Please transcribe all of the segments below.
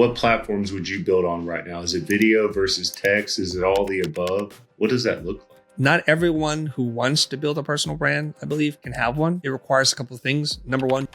what platforms would you build on right now? Is it video versus text? Is it all the above? What does that look like? Not everyone who wants to build a personal brand, I believe, can have one. It requires a couple of things. Number one,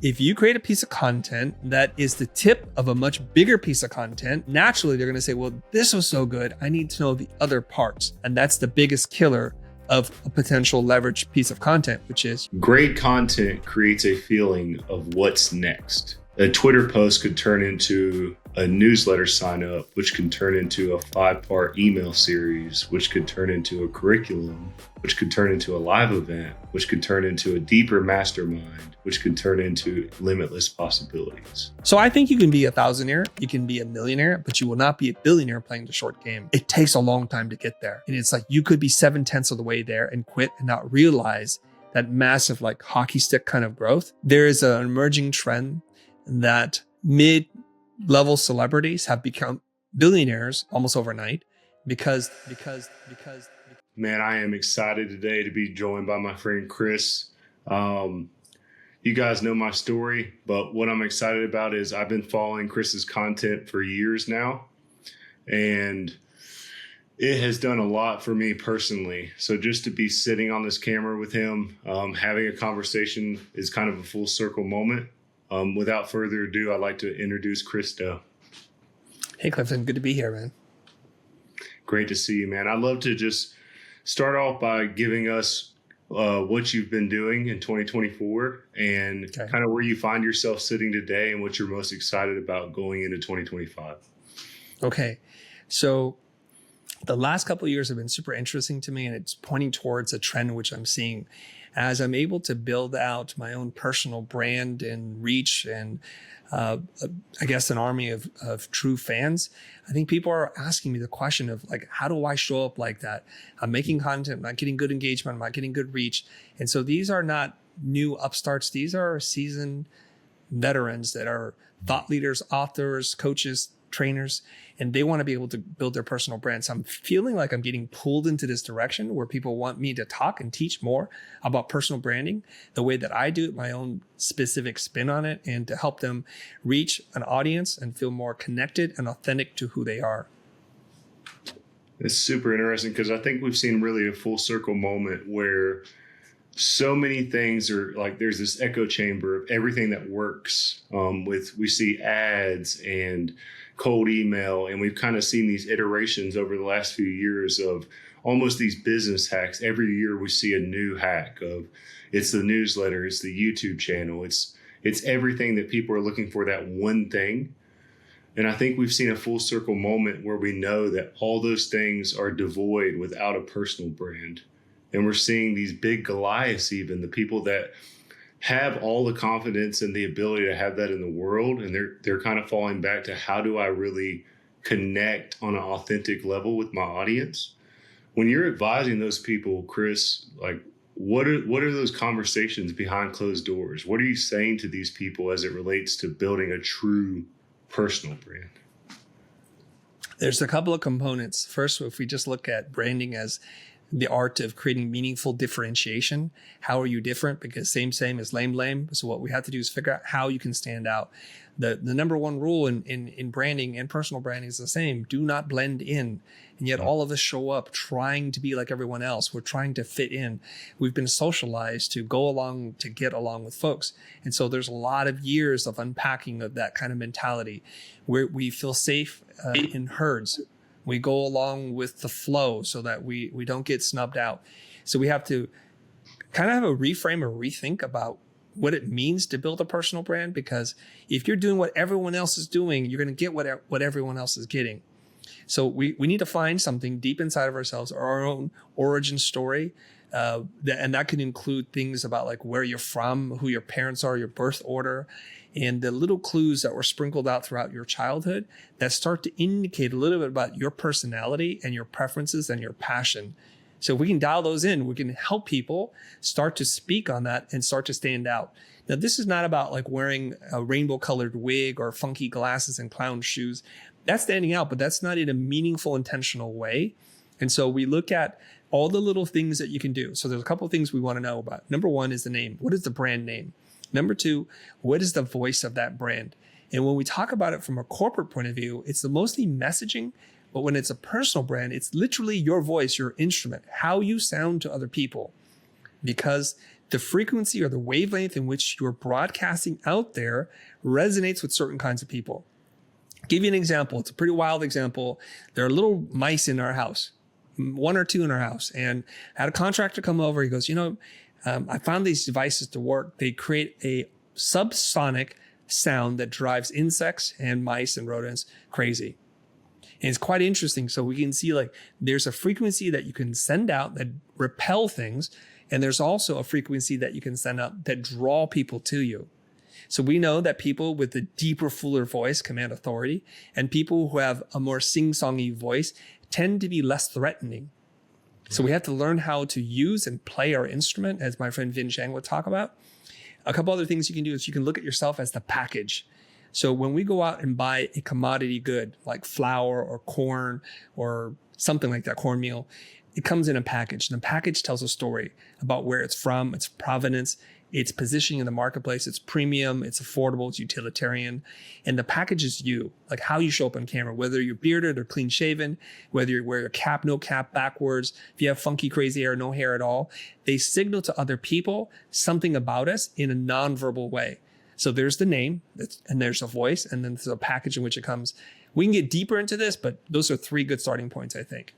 if you create a piece of content that is the tip of a much bigger piece of content, naturally they're going to say, well, this was so good, I need to know the other parts. And that's the biggest killer of a potential leveraged piece of content, which is great content creates a feeling of what's next. A Twitter post could turn into a newsletter sign up, which can turn into a 5-part email series, which could turn into a curriculum, which could turn into a live event, which could turn into a deeper mastermind, which could turn into limitless possibilities. So I think you can be a thousandaire, you can be a millionaire, but you will not be a billionaire playing the short game. It takes a long time to get there. And it's like you could be 7/10 of the way there and quit and not realize that massive like hockey stick kind of growth. There is an emerging trend that mid-level celebrities have become billionaires almost overnight because. Man, I am excited today to be joined by my friend Chris. You guys know my story, but what I'm excited about is I've been following Chris's content for years now, and it has done a lot for me personally. So just to be sitting on this camera with him, having a conversation is kind of a full circle moment. Without further ado, I'd like to introduce Chris Do. Hey, Clifton, good to be here, man. Great to see you, man. I'd love to just start off by giving us what you've been doing in 2024 and kind of where you find yourself sitting today and what you're most excited about going into 2025. Okay. So the last couple of years have been super interesting to me, and it's pointing towards a trend which I'm seeing as I'm able to build out my own personal brand and reach and I guess an army of true fans. I think people are asking me the question of like, how do I show up like that? I'm making content, I'm not getting good engagement, I'm not getting good reach. And so these are not new upstarts. These are seasoned veterans that are thought leaders, authors, coaches, trainers, and they want to be able to build their personal brand. So I'm feeling like I'm getting pulled into this direction where people want me to talk and teach more about personal branding, the way that I do it, my own specific spin on it, and to help them reach an audience and feel more connected and authentic to who they are. It's super interesting because I think we've seen really a full circle moment where so many things are like, there's this echo chamber of everything that works we see ads and cold email. And we've kind of seen these iterations over the last few years of almost these business hacks. Every year we see a new hack of it's the newsletter, it's the YouTube channel. It's everything that people are looking for, that one thing. And I think we've seen a full circle moment where we know that all those things are devoid without a personal brand. And we're seeing these big Goliaths, even the people that have all the confidence and the ability to have that in the world. And they're kind of falling back to, how do I really connect on an authentic level with my audience? When you're advising those people, Chris, like what are those conversations behind closed doors? What are you saying to these people as it relates to building a true personal brand? There's a couple of components. First, if we just look at branding as the art of creating meaningful differentiation. How are you different? Because same is lame. So what we have to do is figure out how you can stand out. The number one rule in branding and personal branding is the same. Do not blend in. And yet all of us show up trying to be like everyone else. We're trying to fit in. We've been socialized to go along, to get along with folks. And so there's a lot of years of unpacking of that kind of mentality where we feel safe in herds. We go along with the flow so that we don't get snubbed out. So we have to kind of have a reframe or rethink about what it means to build a personal brand, because if you're doing what everyone else is doing, you're going to get what everyone else is getting. So we need to find something deep inside of ourselves, our own origin story. And that can include things about like where you're from, who your parents are, your birth order, and the little clues that were sprinkled out throughout your childhood that start to indicate a little bit about your personality and your preferences and your passion. So if we can dial those in, we can help people start to speak on that and start to stand out. Now, this is not about like wearing a rainbow colored wig or funky glasses and clown shoes. That's standing out, but that's not in a meaningful, intentional way. And so we look at all the little things that you can do. So there's a couple of things we want to know about. Number one is the name. What is the brand name? Number two, what is the voice of that brand? And when we talk about it from a corporate point of view, it's mostly messaging. But when it's a personal brand, it's literally your voice, your instrument, how you sound to other people. Because the frequency or the wavelength in which you're broadcasting out there resonates with certain kinds of people. I'll give you an example. It's a pretty wild example. There are little mice in our house, 1 or 2 in our house. And I had a contractor come over. He goes, I found these devices to work. They create a subsonic sound that drives insects and mice and rodents crazy. And it's quite interesting. So we can see like there's a frequency that you can send out that repel things. And there's also a frequency that you can send out that draw people to you. So we know that people with a deeper, fuller voice command authority, and people who have a more sing-songy voice tend to be less threatening. So we have to learn how to use and play our instrument, as my friend Vin Zhang would talk about. A couple other things you can do is you can look at yourself as the package. So when we go out and buy a commodity good like flour or corn or something like that, cornmeal, it comes in a package. And the package tells a story about where it's from, its provenance, its positioning in the marketplace, it's premium, it's affordable, it's utilitarian. And the package is you, like how you show up on camera, whether you're bearded or clean shaven, whether you wear a cap, no cap, backwards, if you have funky, crazy hair, no hair at all, they signal to other people something about us in a nonverbal way. So there's the name, and there's a voice, and then there's a package in which it comes. We can get deeper into this, but those are 3 good starting points, I think.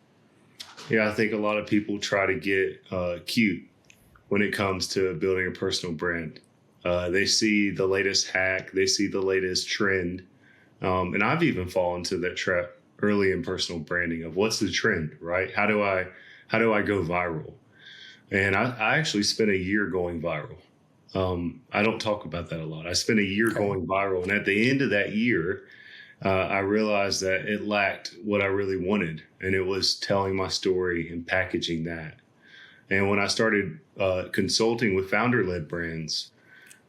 Yeah, I think a lot of people try to get cute when it comes to building a personal brand. They see the latest hack, they see the latest trend. And I've even fallen into that trap early in personal branding of what's the trend, right? How do I go viral? And I actually spent a year going viral. I don't talk about that a lot. I spent a year going viral. And at the end of that year, I realized that it lacked what I really wanted. And it was telling my story and packaging that. And when I started consulting with founder-led brands,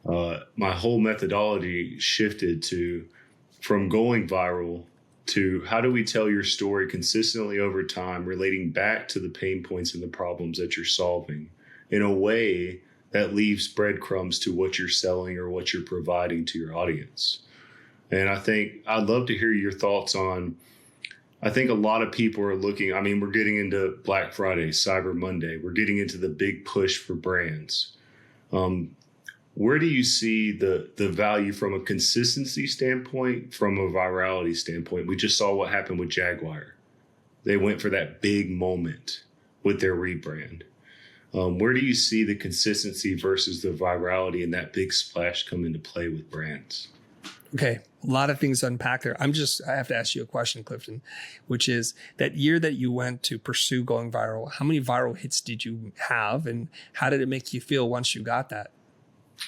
my whole methodology shifted from going viral to how do we tell your story consistently over time, relating back to the pain points and the problems that you're solving in a way that leaves breadcrumbs to what you're selling or what you're providing to your audience. And I think I'd love to hear your thoughts on, I think a lot of people are looking, we're getting into Black Friday, Cyber Monday. We're getting into the big push for brands. Where do you see the value from a consistency standpoint, from a virality standpoint? We just saw what happened with Jaguar. They went for that big moment with their rebrand. Where do you see the consistency versus the virality and that big splash come into play with brands? Okay, a lot of things to unpack there. I have to ask you a question, Clifton, which is that year that you went to pursue going viral, how many viral hits did you have and how did it make you feel once you got that?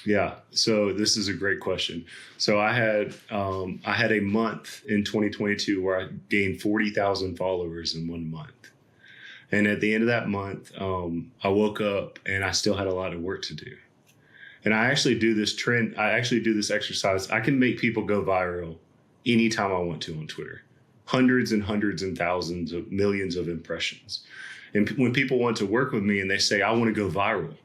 Yeah, so this is a great question. So I had a month in 2022 where I gained 40,000 followers in 1 month. And at the end of that month, I woke up and I still had a lot of work to do. And I actually do this exercise. I can make people go viral anytime I want to on Twitter. Hundreds and hundreds and thousands of millions of impressions. And when people want to work with me and they say, I want to go viral,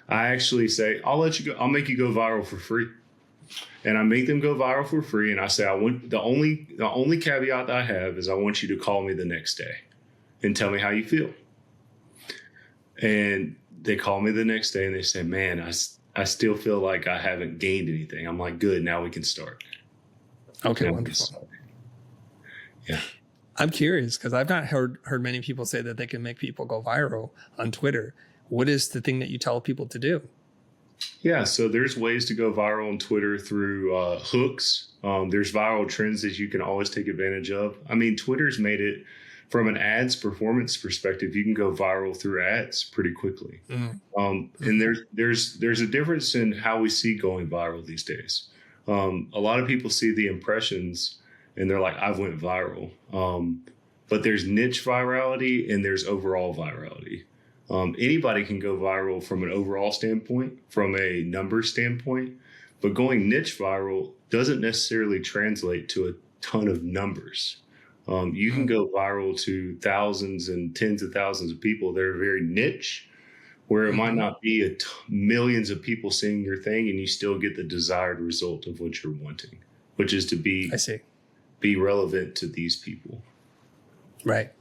I actually say, I'll make you go viral for free. And I make them go viral for free. And I say, the only caveat that I have is I want you to call me the next day and tell me how you feel. And they call me the next day and they say, man, I still feel like I haven't gained anything. I'm like, good, now we can start. Okay, wonderful. Yeah. I'm curious because I've not heard many people say that they can make people go viral on Twitter. What is the thing that you tell people to do? Yeah, so there's ways to go viral on Twitter through hooks. There's viral trends that you can always take advantage of. Twitter's made it from an ads performance perspective. You can go viral through ads pretty quickly. And there's a difference in how we see going viral these days. A lot of people see the impressions and they're like, I've went viral. But there's niche virality and there's overall virality. Anybody can go viral from an overall standpoint, from a number standpoint, but going niche viral doesn't necessarily translate to a ton of numbers. You can go viral to thousands and tens of thousands of people that are very niche, where it might not be millions of people seeing your thing and you still get the desired result of what you're wanting. which is to I see. be relevant to these people. Right.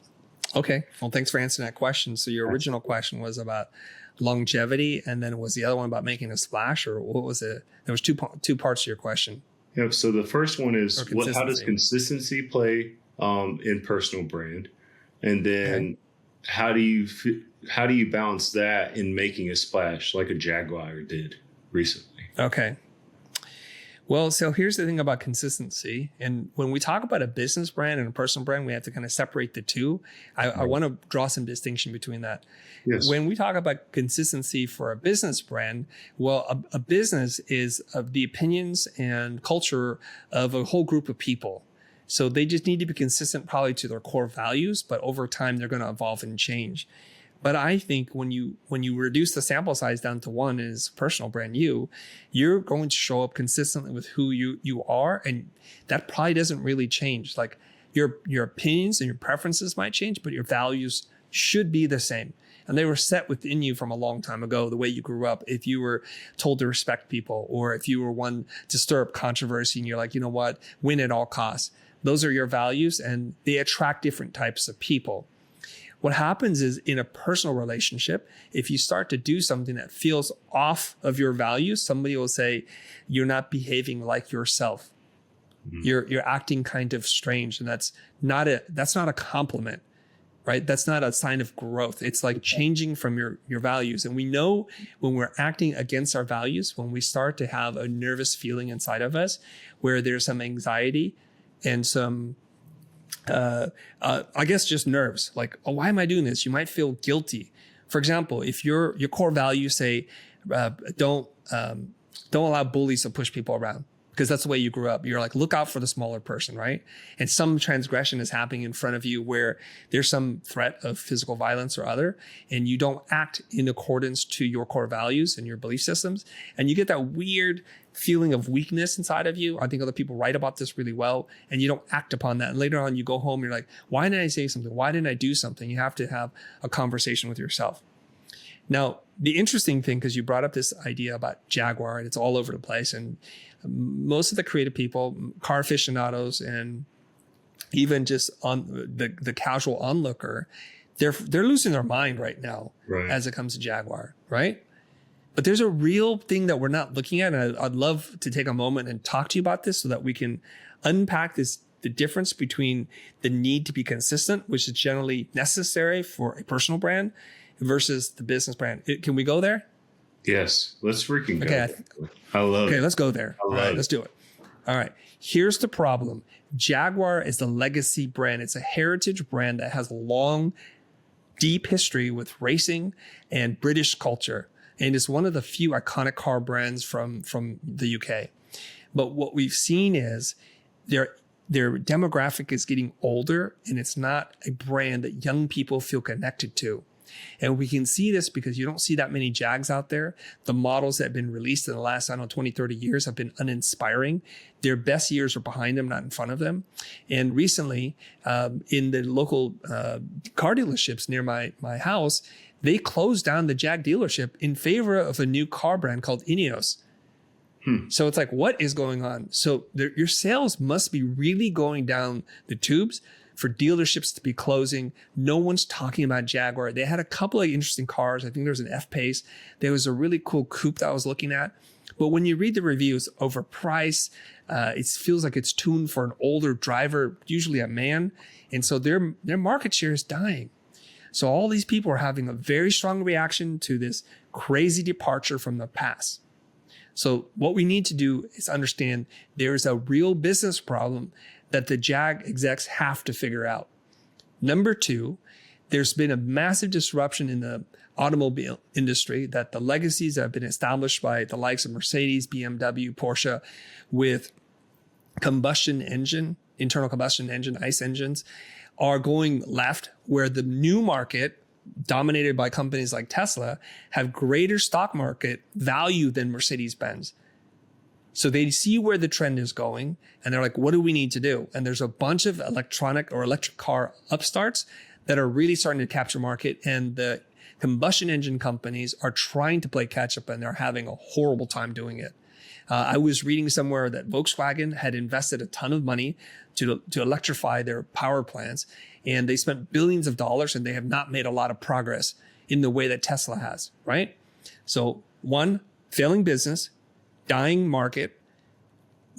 Okay. Well, thanks for answering that question. So your original question was about longevity, and then was the other one about making a splash, or what was it? There was two parts to your question. Yeah. So the first one is how does consistency play in personal brand, and then how do you balance that in making a splash like a Jaguar did recently? Okay. Well, so here's the thing about consistency. And when we talk about a business brand and a personal brand, we have to kind of separate the two. I want to draw some distinction between that. Yes. When we talk about consistency for a business brand, well, a business is of the opinions and culture of a whole group of people. So they just need to be consistent probably to their core values, but over time they're going to evolve and change. But I think when you reduce the sample size down to one is personal brand you're going to show up consistently with who you are, and that probably doesn't really change. Like your opinions and your preferences might change, but your values should be the same. And they were set within you from a long time ago, the way you grew up. If you were told to respect people, or if you were one to stir up controversy and you're like, you know what, win at all costs. Those are your values, and they attract different types of people. What happens is in a personal relationship, if you start to do something that feels off of your values, somebody will say, you're not behaving like yourself. Mm-hmm. You're acting kind of strange. And that's not a compliment, right? That's not a sign of growth. It's like changing from your values. And we know when we're acting against our values, when we start to have a nervous feeling inside of us, where there's some anxiety and some I guess just nerves, like, oh, why am I doing this? You might feel guilty. For example, if your core values say, don't allow bullies to push people around, because that's the way you grew up. You're like, look out for the smaller person, right? And some transgression is happening in front of you where there's some threat of physical violence or other, and you don't act in accordance to your core values and your belief systems. And you get that weird feeling of weakness inside of you. I think other people write about this really well, and you don't act upon that. And later on you go home, you're like, why didn't I say something? Why didn't I do something? You have to have a conversation with yourself. Now, the interesting thing, because you brought up this idea about Jaguar, and it's all over the place, and most of the creative people, car aficionados, and even just on the casual onlooker, they're losing their mind right now as it comes to Jaguar, right? But there's a real thing that we're not looking at, and I'd love to take a moment and talk to you about this so that we can unpack the difference between the need to be consistent, which is generally necessary for a personal brand, versus the business brand. Can we go there? Yes, let's freaking go. Okay, I love it. Okay, let's go there. All right, let's do it. All right, here's the problem. Jaguar is the legacy brand. It's a heritage brand that has long, deep history with racing and British culture. And it's one of the few iconic car brands from the UK. But what we've seen is their demographic is getting older, and it's not a brand that young people feel connected to. And we can see this because you don't see that many Jags out there. The models that have been released in the last, 20, 30 years have been uninspiring. Their best years are behind them, not in front of them. And recently, in the local car dealerships near my house, they closed down the Jag dealership in favor of a new car brand called Ineos. So it's like, what is going on? So your sales must be really going down the tubes for dealerships to be closing. No one's talking about Jaguar. They had a couple of interesting cars. I think there was an F-Pace. There was a really cool coupe that I was looking at. But when you read the reviews, overpriced, it feels like it's tuned for an older driver, usually a man. And so their market share is dying. So all these people are having a very strong reaction to this crazy departure from the past. So what we need to do is understand there is a real business problem that the Jag execs have to figure out. Number two, there's been a massive disruption in the automobile industry, that the legacies that have been established by the likes of Mercedes, BMW, Porsche with internal combustion engine, ICE engines, are going left, where the new market, dominated by companies like Tesla, have greater stock market value than Mercedes-Benz. So they see where the trend is going, and they're like, what do we need to do? And there's a bunch of electronic or electric car upstarts that are really starting to capture market, and the combustion engine companies are trying to play catch up, and they're having a horrible time doing it. I was reading somewhere that Volkswagen had invested a ton of money to electrify their power plants, and they spent billions of dollars, and they have not made a lot of progress in the way that Tesla has, right? So one, failing business, dying market,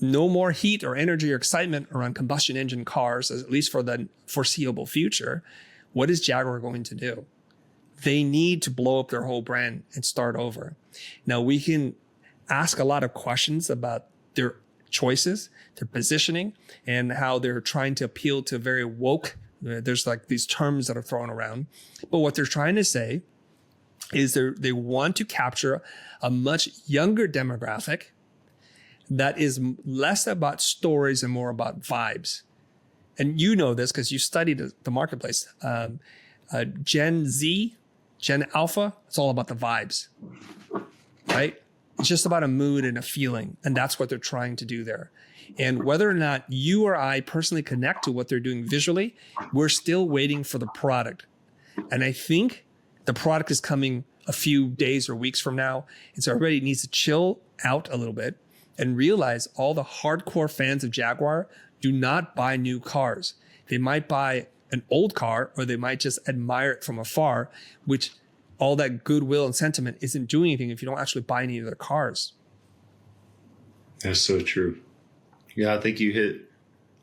no more heat or energy or excitement around combustion engine cars, at least for the foreseeable future. What is Jaguar going to do? They need to blow up their whole brand and start over. Now, we can ask a lot of questions about their choices, their positioning, and how they're trying to appeal to very woke. There's like these terms that are thrown around. But what they're trying to say is they want to capture a much younger demographic that is less about stories and more about vibes. And you know this because you studied the marketplace. Gen Z, Gen Alpha, it's all about the vibes, right? It's just about a mood and a feeling. And that's what they're trying to do there. And whether or not you or I personally connect to what they're doing visually, we're still waiting for the product. And I think the product is coming a few days or weeks from now. And so everybody needs to chill out a little bit and realize all the hardcore fans of Jaguar do not buy new cars. They might buy an old car, or they might just admire it from afar, which all that goodwill and sentiment isn't doing anything if you don't actually buy any of their cars. That's so true. Yeah, I think you hit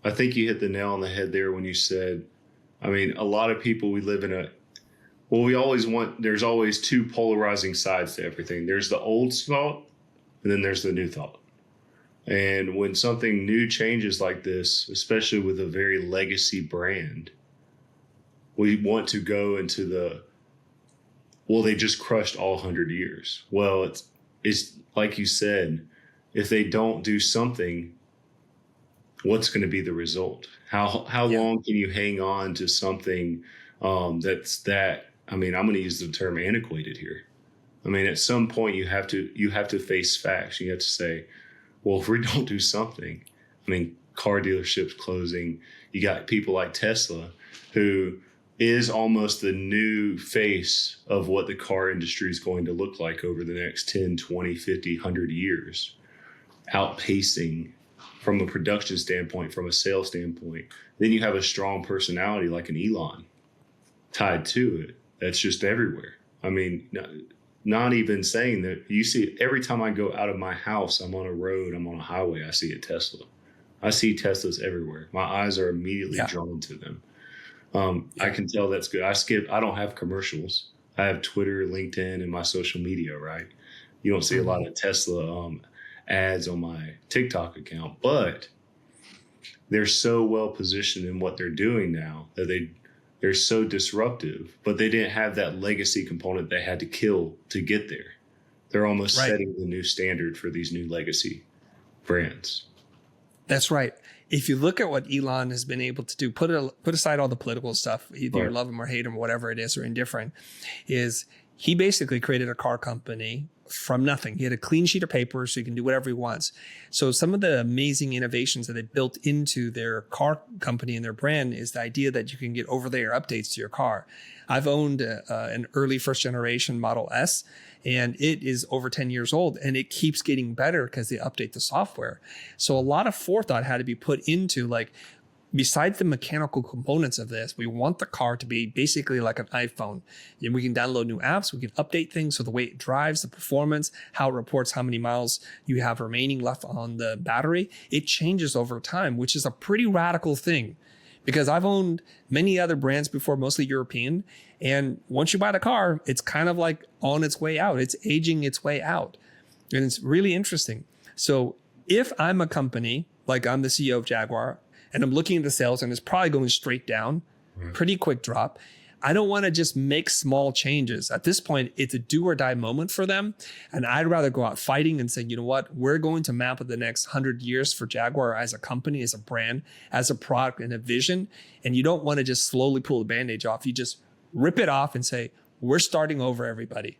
the nail on the head there when you said, I mean, a lot of people, we live in there's always two polarizing sides to everything. There's the old thought, and then there's the new thought. And when something new changes like this, especially with a very legacy brand, we want to go into they just crushed all 100 years. Well, it's like you said, if they don't do something, what's going to be the result? How long can you hang on to something I'm going to use the term antiquated here. I mean, at some point you have to face facts. You have to say, well, if we don't do something, I mean, car dealerships closing, you got people like Tesla, who is almost the new face of what the car industry is going to look like over the next 10, 20, 50, 100 years, outpacing from a production standpoint, from a sales standpoint. Then you have a strong personality like an Elon tied to it. That's just everywhere. I mean, not even saying that. You see it every time I go out of my house, I'm on a road, I'm on a highway, I see a Tesla. I see Teslas everywhere. My eyes are immediately drawn to them. I can tell that's good. I don't have commercials. I have Twitter, LinkedIn, and my social media, right? You don't see a lot of Tesla ads on my TikTok account, but they're so well positioned in what they're doing now that they're so disruptive, but they didn't have that legacy component they had to kill to get there. They're almost setting the new standard for these new legacy brands. That's right. If you look at what Elon has been able to do, put aside all the political stuff, either you love him or hate him or whatever it is, or indifferent, is he basically created a car company from nothing. He had a clean sheet of paper so he can do whatever he wants. So some of the amazing innovations that they built into their car company and their brand is the idea that you can get over-the-air updates to your car. I've owned an early first generation Model S, and it is over 10 years old, and it keeps getting better because they update the software. So a lot of forethought had to be put into, like, besides the mechanical components of this, we want the car to be basically like an iPhone. And we can download new apps, we can update things, so the way it drives, the performance, how it reports how many miles you have remaining left on the battery. It changes over time, which is a pretty radical thing. Because I've owned many other brands before, mostly European. And once you buy the car, it's kind of like on its way out. It's aging its way out. And it's really interesting. So if I'm a company, like I'm the CEO of Jaguar, and I'm looking at the sales and it's probably going straight down, pretty quick drop, I don't want to just make small changes. At this point, it's a do or die moment for them. And I'd rather go out fighting and say, you know what, we're going to map the next 100 years for Jaguar as a company, as a brand, as a product and a vision. And you don't want to just slowly pull the bandage off. You just rip it off and say, we're starting over, everybody.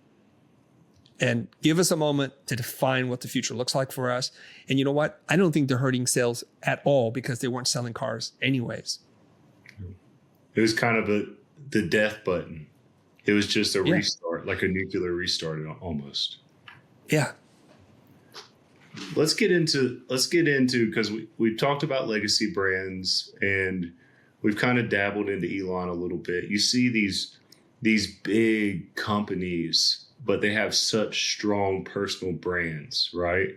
And give us a moment to define what the future looks like for us. And you know what? I don't think they're hurting sales at all because they weren't selling cars anyways. It was kind of the death button. It was just a restart, like a nuclear restart almost. Yeah. let's get into because we've talked about legacy brands and we've kind of dabbled into Elon a little bit. You see these big companies, but they have such strong personal brands, right?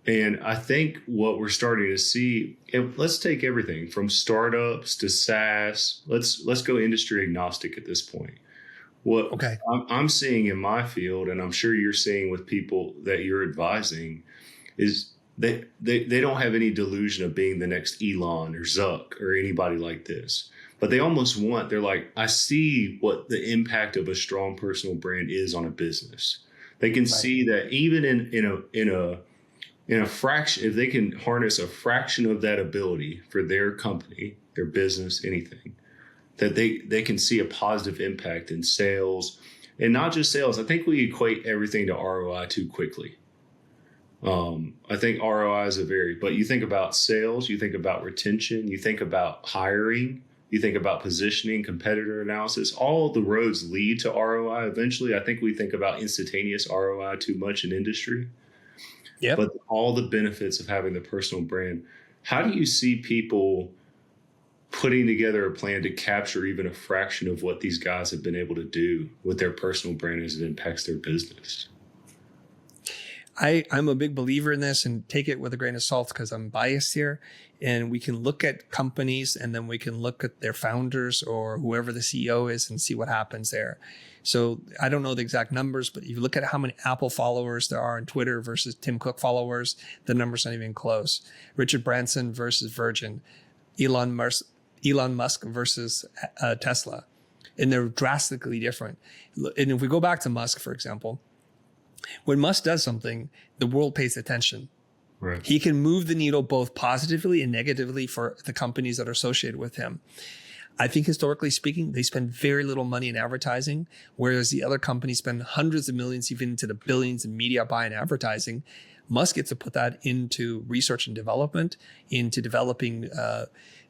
And I think what we're starting to see, let's take everything from startups to SaaS. Let's go industry agnostic at this point. What I'm seeing in my field, and I'm sure you're seeing with people that you're advising, is they don't have any delusion of being the next Elon or Zuck or anybody like this. But they almost they're like, I see what the impact of a strong personal brand is on a business. They can see that even in a fraction, if they can harness a fraction of that ability for their company, their business, anything, that they can see a positive impact in sales. And not just sales. I think we equate everything to ROI too quickly. I think ROI is but you think about sales, you think about retention, you think about hiring, you think about positioning, competitor analysis, all the roads lead to ROI. Eventually, I think we think about instantaneous ROI too much in industry. Yeah. But all the benefits of having the personal brand, how do you see people putting together a plan to capture even a fraction of what these guys have been able to do with their personal brand as it impacts their business? I'm a big believer in this, and take it with a grain of salt because I'm biased here. And we can look at companies and then we can look at their founders or whoever the CEO is and see what happens there. So I don't know the exact numbers, but if you look at how many Apple followers there are on Twitter versus Tim Cook followers, the number's not even close. Richard Branson versus Virgin, Elon Musk versus Tesla. And they're drastically different. And if we go back to Musk, for example, when Musk does something, the world pays attention. Right. He can move the needle both positively and negatively for the companies that are associated with him. I think historically speaking, they spend very little money in advertising, whereas the other companies spend hundreds of millions, even into the billions in media buy and advertising. Musk gets to put that into research and development, into developing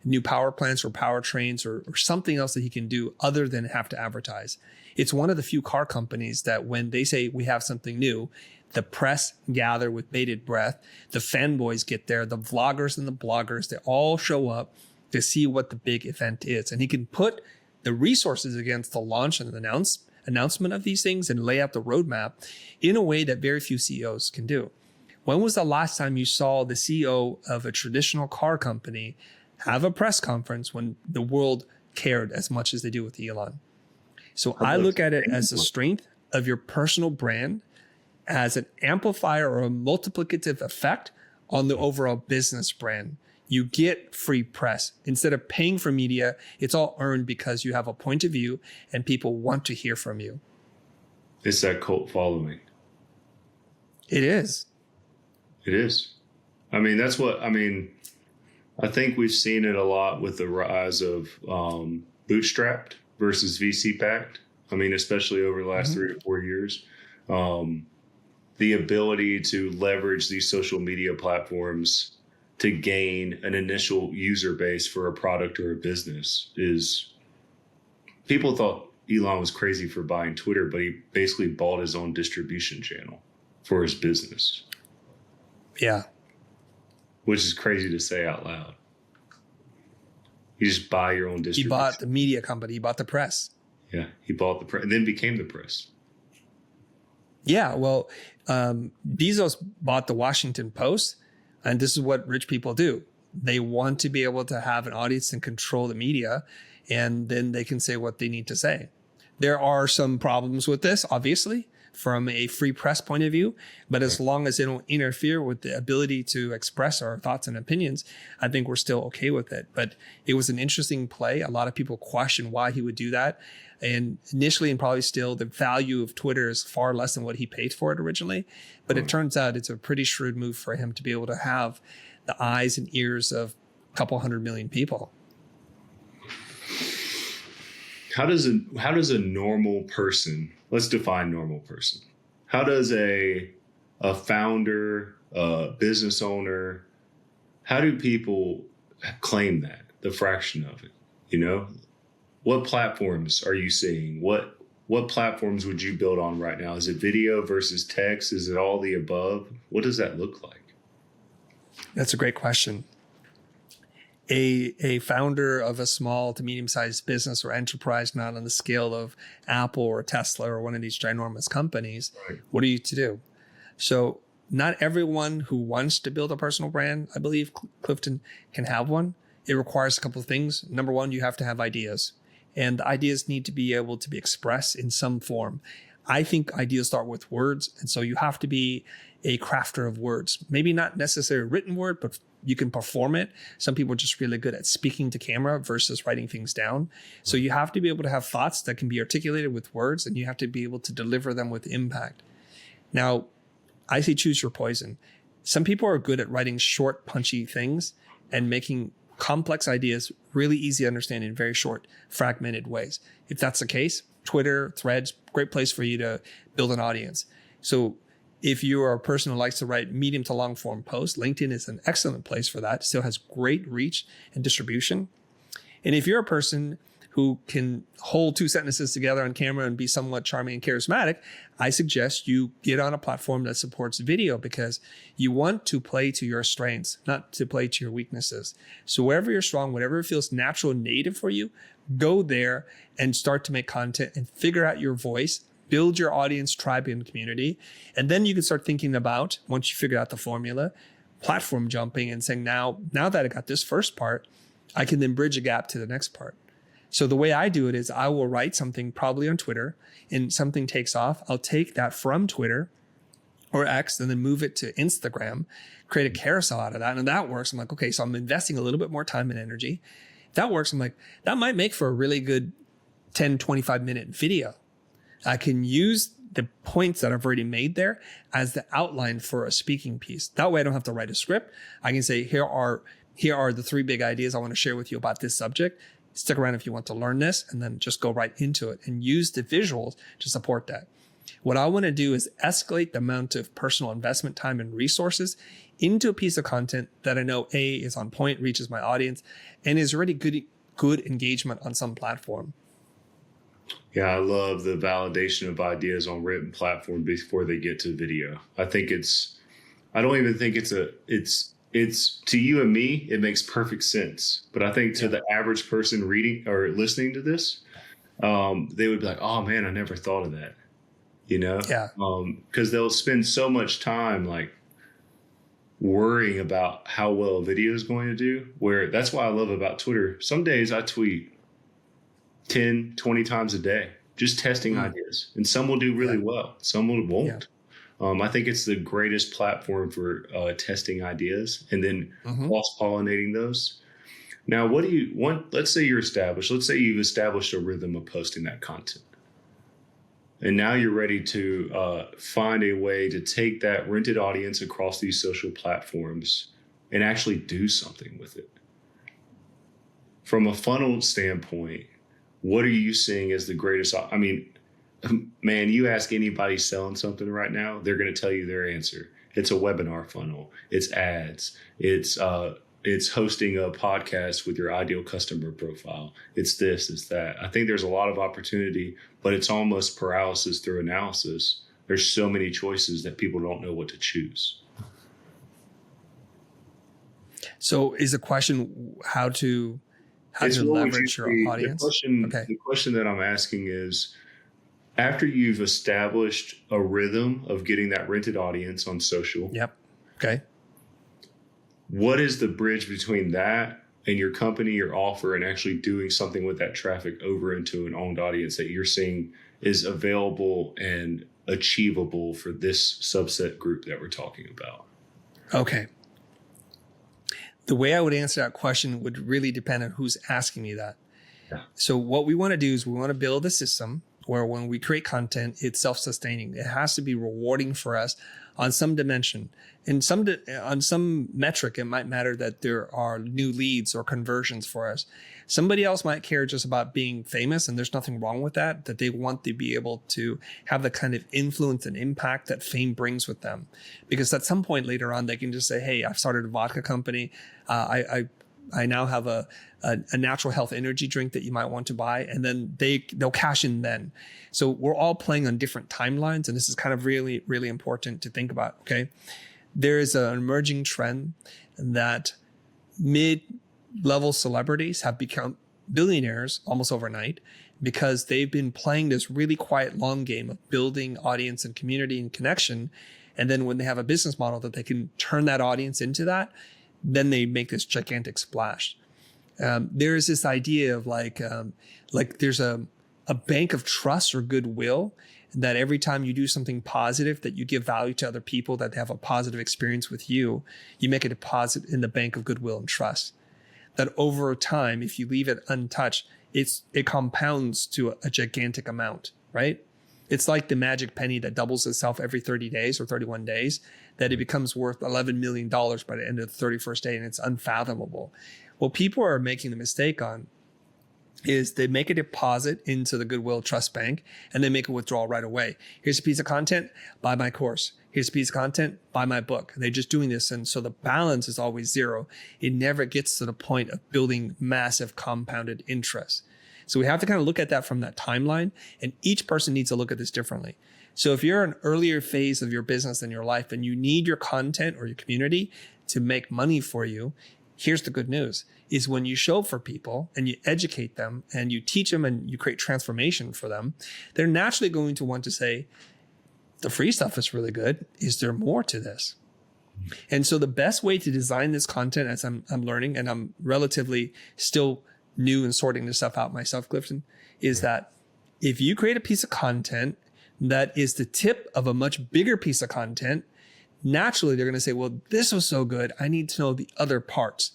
new power plants or powertrains or something else that he can do other than have to advertise. It's one of the few car companies that when they say we have something new, the press gather with bated breath, the fanboys get there, the vloggers and the bloggers, they all show up to see what the big event is. And he can put the resources against the launch and the announcement of these things and lay out the roadmap in a way that very few CEOs can do. When was the last time you saw the CEO of a traditional car company have a press conference when the world cared as much as they do with Elon? So I look at it as the strength of your personal brand as an amplifier or a multiplicative effect on the overall business brand. You get free press. Instead of paying for media, it's all earned because you have a point of view and people want to hear from you. It's that cult following. It is. It is. I mean, I think we've seen it a lot with the rise of bootstrapped versus VC backed. I mean, especially over the last 3 to 4 years. The ability to leverage these social media platforms to gain an initial user base for a product or a business is, people thought Elon was crazy for buying Twitter, but he basically bought his own distribution channel for his business. Yeah. Which is crazy to say out loud. You just buy your own distribution. He bought the media company. He bought the press. Yeah, he bought the press and then became the press. Yeah, well, Bezos bought the Washington Post, and this is what rich people do. They want to be able to have an audience and control the media, and then they can say what they need to say. There are some problems with this, obviously, from a free press point of view, but as long as they don't interfere with the ability to express our thoughts and opinions, I think we're still okay with it. But it was an interesting play. A lot of people question why he would do that. And initially, and probably still, the value of Twitter is far less than what he paid for it originally. But it turns out it's a pretty shrewd move for him to be able to have the eyes and ears of a couple 100 million people. How does a normal person, let's define normal person. How does a founder, a business owner, how do people claim that, the fraction of it, you know? What platforms are you seeing? What what platforms would you build on right now? Is it video versus text? Is it all the above? What does that look like? That's a great question. A founder of a small to medium-sized business or enterprise, not on the scale of Apple or Tesla or one of these ginormous companies, right. What are you to do? So not everyone who wants to build a personal brand, I believe Clifton, can have one. It requires a couple of things. Number one, you have to have ideas. And the ideas need to be able to be expressed in some form. I think ideas start with words. And so you have to be a crafter of words. Maybe not necessarily a written word, but you can perform it. Some people are just really good at speaking to camera versus writing things down. So you have to be able to have thoughts that can be articulated with words, and you have to be able to deliver them with impact. Now, I say choose your poison. Some people are good at writing short, punchy things and making complex ideas really easy to understand in very short, fragmented ways. If that's the case, Twitter, Threads, great place for you to build an audience. So if you are a person who likes to write medium to long form posts, LinkedIn is an excellent place for that. It still has great reach and distribution. And if you're a person who can hold two sentences together on camera and be somewhat charming and charismatic, I suggest you get on a platform that supports video, because you want to play to your strengths, not to play to your weaknesses. So wherever you're strong, whatever feels natural and native for you, go there and start to make content and figure out your voice, build your audience, tribe, and community. And then you can start thinking about, once you figure out the formula, platform jumping and saying, now that I got this first part, I can then bridge a gap to the next part. So the way I do it is I will write something probably on Twitter, and something takes off. I'll take that from Twitter or X and then move it to Instagram, create a carousel out of that. And that works. I'm like, okay, so I'm investing a little bit more time and energy. If that works, I'm like, that might make for a really good 10, 25 minute video. I can use the points that I've already made there as the outline for a speaking piece. That way I don't have to write a script. I can say, here are the 3 big ideas I want to share with you about this subject. Stick around if you want to learn this, and then just go right into it and use the visuals to support that. What I want to do is escalate the amount of personal investment, time, and resources into a piece of content that I know A, is on point, reaches my audience, and is already good engagement on some platform. Yeah, I love the validation of ideas on written platform before they get to video. I don't even think it's to you and me, it makes perfect sense. But I think to the average person reading or listening to this, they would be like, oh man, I never thought of that. Yeah. Because they'll spend so much time like worrying about how well a video is going to do, where that's why I love about Twitter. Some days I tweet 10, 20 times a day, just testing ideas. And some will do really well. Some won't. Yeah. I think it's the greatest platform for testing ideas and then cross-pollinating those. Now, what do you want? Let's say you're established. Let's say you've established a rhythm of posting that content. And now you're ready to find a way to take that rented audience across these social platforms and actually do something with it. From a funnel standpoint, what are you seeing as the greatest? I mean, man, you ask anybody selling something right now, they're going to tell you their answer. It's a webinar funnel. It's ads. It's hosting a podcast with your ideal customer profile. It's this, it's that. I think there's a lot of opportunity, but it's almost paralysis through analysis. There's so many choices that people don't know what to choose. So is the question how to leverage your audience? The question that I'm asking is, after you've established a rhythm of getting that rented audience on social. Yep. Okay. What is the bridge between that and your company, your offer, and actually doing something with that traffic over into an owned audience that you're seeing is available and achievable for this subset group that we're talking about? Okay. The way I would answer that question would really depend on who's asking me that. Yeah. So what we want to do is we want to build a system where when we create content, it's self-sustaining. It has to be rewarding for us on some dimension. On some metric, it might matter that there are new leads or conversions for us. Somebody else might care just about being famous, and there's nothing wrong with that they want to be able to have the kind of influence and impact that fame brings with them. Because at some point later on, they can just say, hey, I've started a vodka company. I I now have a natural health energy drink that you might want to buy. And then they'll cash in then. So we're all playing on different timelines. And this is kind of really, really important to think about. Okay. There is an emerging trend that mid-level celebrities have become billionaires almost overnight because they've been playing this really quiet long game of building audience and community and connection. And then when they have a business model that they can turn that audience into that, then they make this gigantic splash. There is this idea of like there's a bank of trust or goodwill that every time you do something positive, that you give value to other people, that they have a positive experience with you, you make a deposit in the bank of goodwill and trust. That over time, if you leave it untouched, it compounds to a gigantic amount, right? It's like the magic penny that doubles itself every 30 days or 31 days, that it becomes worth $11 million by the end of the 31st day, and it's unfathomable. What people are making the mistake on is they make a deposit into the Goodwill Trust Bank and they make a withdrawal right away. Here's a piece of content, buy my course. Here's a piece of content, buy my book. They're just doing this. And so the balance is always zero. It never gets to the point of building massive compounded interest. So we have to kind of look at that from that timeline, and each person needs to look at this differently. So if you're an earlier phase of your business in your life and you need your content or your community to make money for you, here's the good news, is when you show up for people and you educate them and you teach them and you create transformation for them, they're naturally going to want to say, the free stuff is really good. Is there more to this? And so the best way to design this content, as I'm learning, and I'm relatively still new and sorting this stuff out myself, Clifton, is that if you create a piece of content that is the tip of a much bigger piece of content, naturally they're going to say, well, this was so good, I need to know the other parts.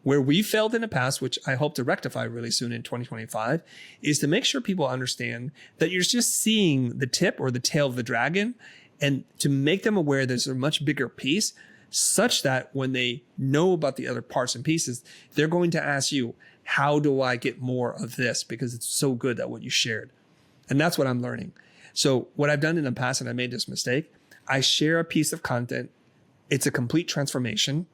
Where we failed in the past, which I hope to rectify really soon in 2025, is to make sure people understand that you're just seeing the tip or the tail of the dragon, and to make them aware there's a much bigger piece, such that when they know about the other parts and pieces, they're going to ask you, how do I get more of this? Because it's so good at what you shared. And that's what I'm learning. So what I've done in the past, and I made this mistake, I share a piece of content. It's a complete transformation,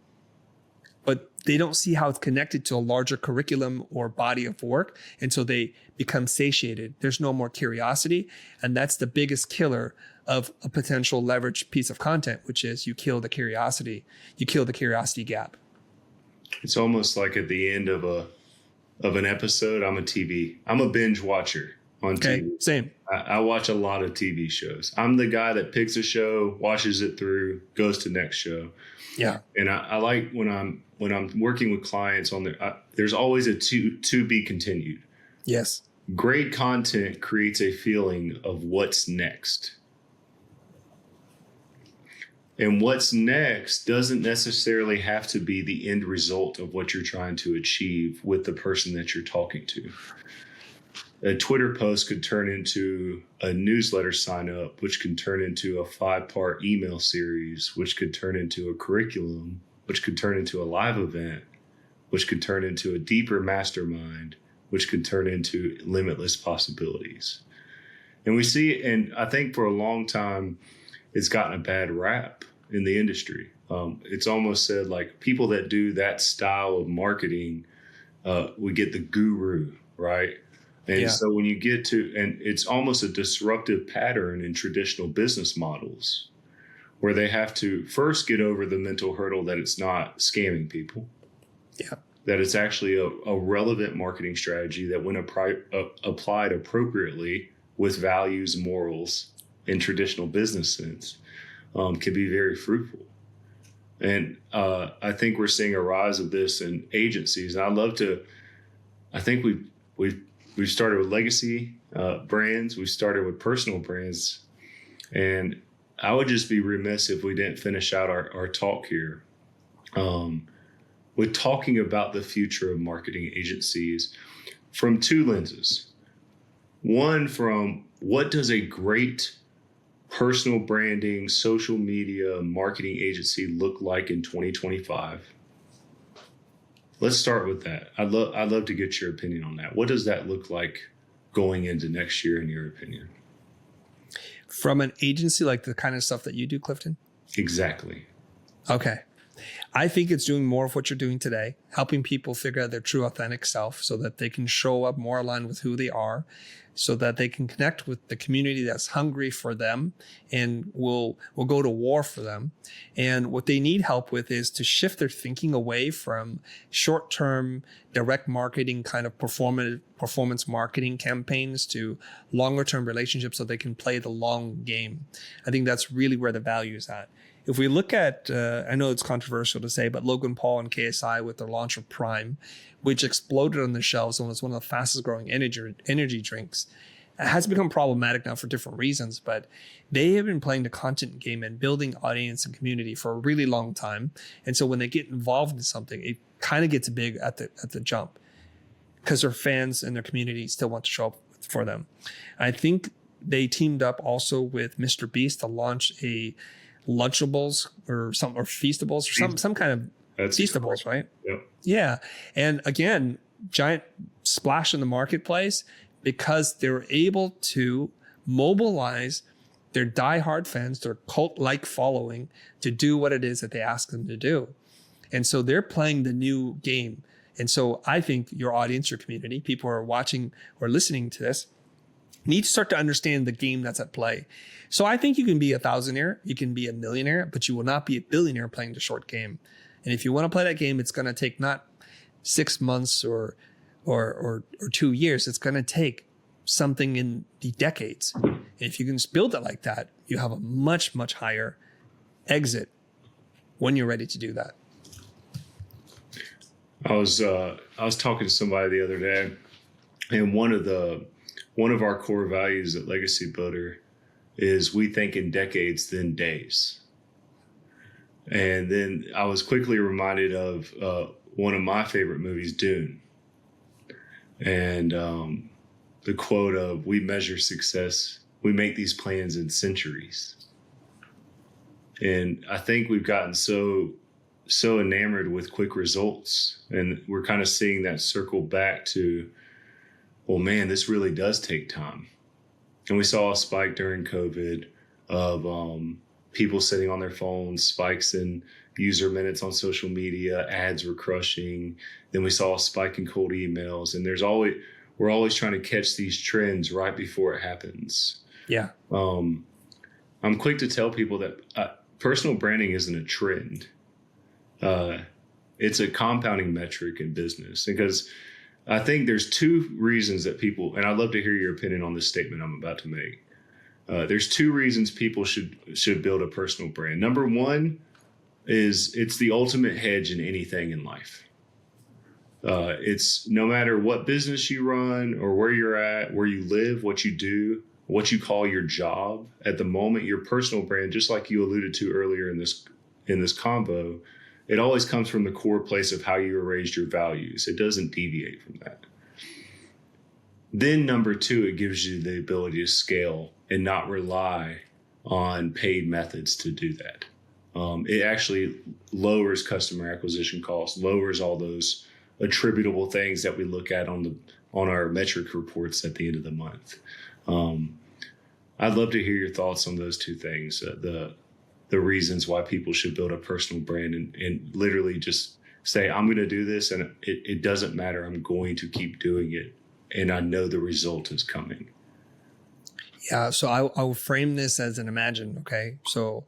but they don't see how it's connected to a larger curriculum or body of work. And so they become satiated. There's no more curiosity. And that's the biggest killer of a potential leveraged piece of content, which is you kill the curiosity. You kill the curiosity gap. It's almost like at the end of an episode, I'm a binge watcher on Okay, TV. same. I watch a lot of TV shows. I'm the guy that picks a show, watches it through, goes to next show. Yeah. And I like when I'm working with clients on there's always a to be continued. Yes. Great content creates a feeling of what's next. And what's next doesn't necessarily have to be the end result of what you're trying to achieve with the person that you're talking to. A Twitter post could turn into a newsletter sign up, which can turn into a 5-part email series, which could turn into a curriculum, which could turn into a live event, which could turn into a deeper mastermind, which could turn into limitless possibilities. And we see, and I think for a long time, it's gotten a bad rap in the industry. It's almost said like people that do that style of marketing, we get the guru, right? And so when you get to, and it's almost a disruptive pattern in traditional business models where they have to first get over the mental hurdle that it's not scamming people. Yeah. That it's actually a relevant marketing strategy that when applied appropriately with values, morals, in traditional business sense, can be very fruitful. And I think we're seeing a rise of this in agencies. And I think we've started with legacy brands. We've started with personal brands. And I would just be remiss if we didn't finish out our talk here with talking about the future of marketing agencies from two lenses. One, from what does a great personal branding, social media, marketing agency look like in 2025? Let's start with that. I'd love to get your opinion on that. What does that look like going into next year, in your opinion? From an agency, like the kind of stuff that you do, Clifton? Exactly. Okay. I think it's doing more of what you're doing today, helping people figure out their true authentic self so that they can show up more aligned with who they are, so that they can connect with the community that's hungry for them and will go to war for them. And what they need help with is to shift their thinking away from short-term direct marketing kind of performance marketing campaigns to longer-term relationships so they can play the long game. I think that's really where the value is at. If we look at, I know it's controversial to say, but Logan Paul and KSI with their launch of Prime, which exploded on the shelves and was one of the fastest growing energy drinks, it has become problematic now for different reasons, but they have been playing the content game and building audience and community for a really long time. And so when they get involved in something, it kind of gets big at the jump because their fans and their community still want to show up for them. I think they teamed up also with Mr. Beast to launch a Lunchables or Feastables or some kind of Feastables, right? Yep. Yeah. And again, giant splash in the marketplace because they were able to mobilize their diehard fans, their cult-like following to do what it is that they ask them to do. And so they're playing the new game. And so I think your audience, your community, people who are watching or listening to this need to start to understand the game that's at play. So I think you can be a thousandaire, you can be a millionaire, but you will not be a billionaire playing the short game. And if you want to play that game, it's going to take not 6 months or 2 years. It's going to take something in the decades. And if you can build it like that, you have a much, much higher exit when you're ready to do that. I was talking to somebody the other day, and one of our core values at Legacy Builder is we think in decades, then days. And then I was quickly reminded of one of my favorite movies, Dune. And the quote of, we measure success, we make these plans in centuries. And I think we've gotten so enamored with quick results. And we're kind of seeing that circle back to, well, man, this really does take time. And we saw a spike during COVID of people sitting on their phones, spikes in user minutes on social media, ads were crushing. Then we saw a spike in cold emails. And we're always trying to catch these trends right before it happens. Yeah. I'm quick to tell people that personal branding isn't a trend. It's a compounding metric in business, because I think there's two reasons that people, and I'd love to hear your opinion on this statement I'm about to make. There's two reasons people should build a personal brand. Number one is it's the ultimate hedge in anything in life. It's no matter what business you run or where you're at, where you live, what you do, what you call your job. At the moment, your personal brand, just like you alluded to earlier in this combo, it always comes from the core place of how you raised your values. It doesn't deviate from that. Then number two, it gives you the ability to scale and not rely on paid methods to do that. It actually lowers customer acquisition costs, lowers all those attributable things that we look at on our metric reports at the end of the month. I'd love to hear your thoughts on those two things, the reasons why people should build a personal brand and literally just say, I'm going to do this, and it doesn't matter. I'm going to keep doing it, and I know the result is coming. Yeah, so I will frame this as an imagine, okay? So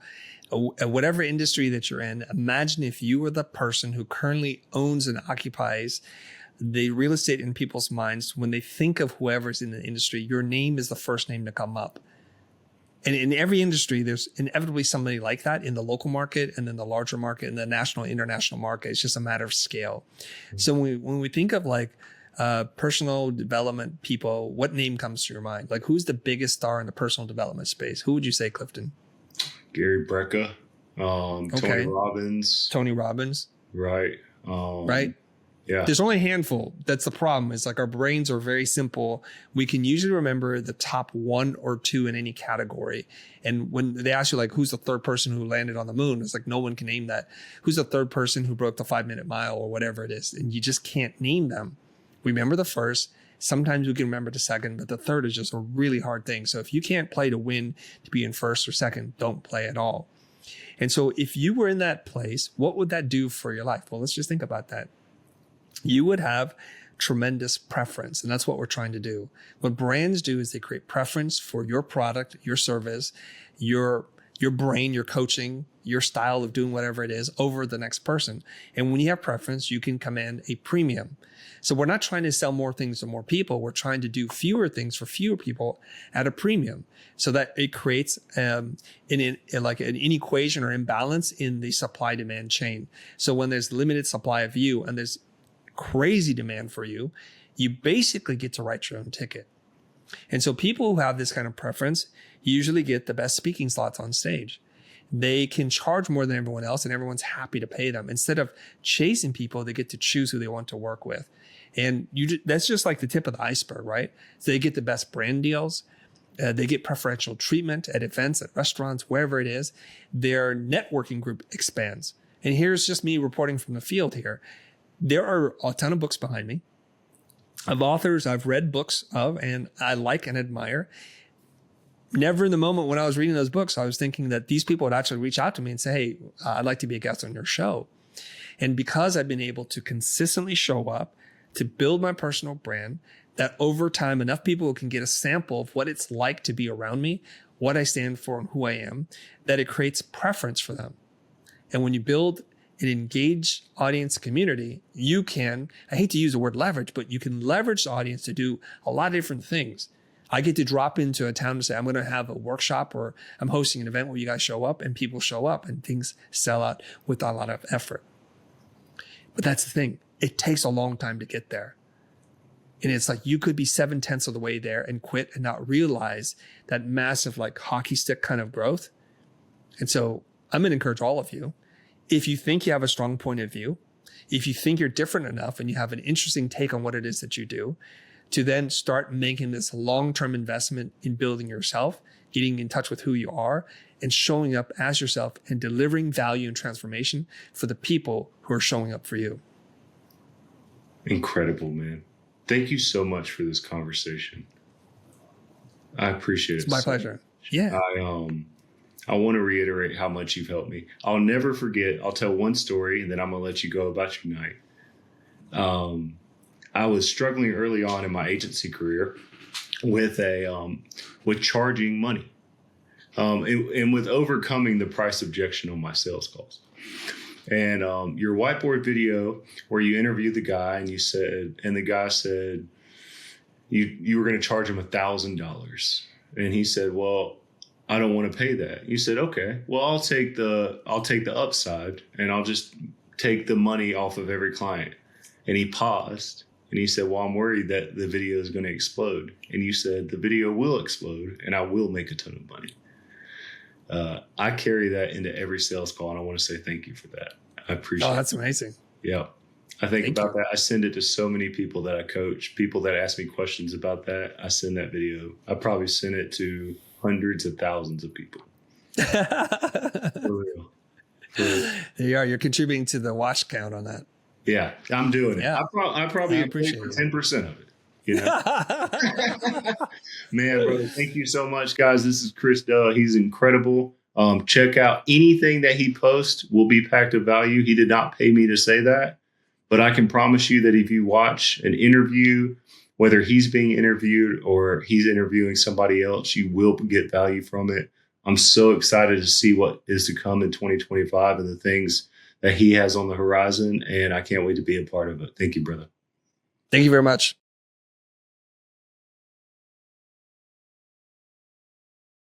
whatever industry that you're in, imagine if you were the person who currently owns and occupies the real estate in people's minds. When they think of whoever's in the industry, your name is the first name to come up. And in every industry, there's inevitably somebody like that in the local market and then the larger market and the national, international market. It's just a matter of scale. So when we think of like personal development people, what name comes to your mind? Like, who's the biggest star in the personal development space? Who would you say, Clifton? Gary Brecka, Tony Robbins. Tony Robbins. Right. Right. Yeah. There's only a handful. That's the problem. It's like our brains are very simple. We can usually remember the top one or two in any category. And when they ask you, like, who's the third person who landed on the moon? It's like, no one can name that. Who's the third person who broke the 5-minute mile or whatever it is? And you just can't name them. We remember the first. Sometimes we can remember the second, but the third is just a really hard thing. So if you can't play to win, to be in first or second, don't play at all. And so if you were in that place, what would that do for your life? Well, let's just think about that. You would have tremendous preference. And that's what we're trying to do. What brands do is they create preference for your product, your service, your brain, your coaching, your style of doing whatever it is over the next person. And when you have preference, you can command a premium. So we're not trying to sell more things to more people. We're trying to do fewer things for fewer people at a premium, so that it creates an inequation or imbalance in the supply demand chain. So when there's limited supply of you and there's crazy demand for you, you basically get to write your own ticket. And so people who have this kind of preference usually get the best speaking slots on stage. They can charge more than everyone else and everyone's happy to pay them. Instead of chasing people, they get to choose who they want to work with. And that's just like the tip of the iceberg, right? So they get the best brand deals. They get preferential treatment at events, at restaurants, wherever it is. Their networking group expands. And here's just me reporting from the field here. There are a ton of books behind me of authors I've read books of and I like and admire. Never in the moment when I was reading those books, I was thinking that these people would actually reach out to me and say, hey, I'd like to be a guest on your show. And because I've been able to consistently show up, to build my personal brand, that over time, enough people can get a sample of what it's like to be around me, what I stand for and who I am, that it creates preference for them. And when you build an engaged audience community, you can, I hate to use the word leverage, but you can leverage the audience to do a lot of different things. I get to drop into a town and say, I'm going to have a workshop or I'm hosting an event where you guys show up, and people show up and things sell out with a lot of effort. But that's the thing. It takes a long time to get there. And it's like you could be 7/10 of the way there and quit and not realize that massive like hockey stick kind of growth. And so I'm going to encourage all of you, if you think you have a strong point of view, if you think you're different enough and you have an interesting take on what it is that you do, to then start making this long-term investment in building yourself, getting in touch with who you are, and showing up as yourself and delivering value and transformation for the people who are showing up for you. Incredible, man. Thank you so much for this conversation. I appreciate it. It's my pleasure. Yeah. I want to reiterate how much you've helped me. I'll never forget. I'll tell one story and then I'm going to let you go about your night. I was struggling early on in my agency career with charging money, and with overcoming the price objection on my sales calls. And your whiteboard video where you interviewed the guy and the guy said you were going to charge him $1,000, and he said, well, I don't want to pay that. You said, okay, well, I'll take the upside and I'll just take the money off of every client. And he paused and he said, well, I'm worried that the video is going to explode. And you said, the video will explode and I will make a ton of money. I carry that into every sales call, and I want to say thank you for that. I appreciate it. Oh, that's amazing. Yeah. I think about that. I send it to so many people that I coach, people that ask me questions about that. I send that video. I probably send it to hundreds of thousands of people. For real. There you are. You're contributing to the watch count on that. Yeah, I'm doing it. Yeah. I probably appreciate 10% of it. You know? Man, brother, thank you so much, guys. This is Chris Do. He's incredible. Check out anything that he posts will be packed of value. He did not pay me to say that, but I can promise you that if you watch an interview, whether he's being interviewed or he's interviewing somebody else, you will get value from it. I'm so excited to see what is to come in 2025 and the things that he has on the horizon, and I can't wait to be a part of it. Thank you, brother. Thank you very much.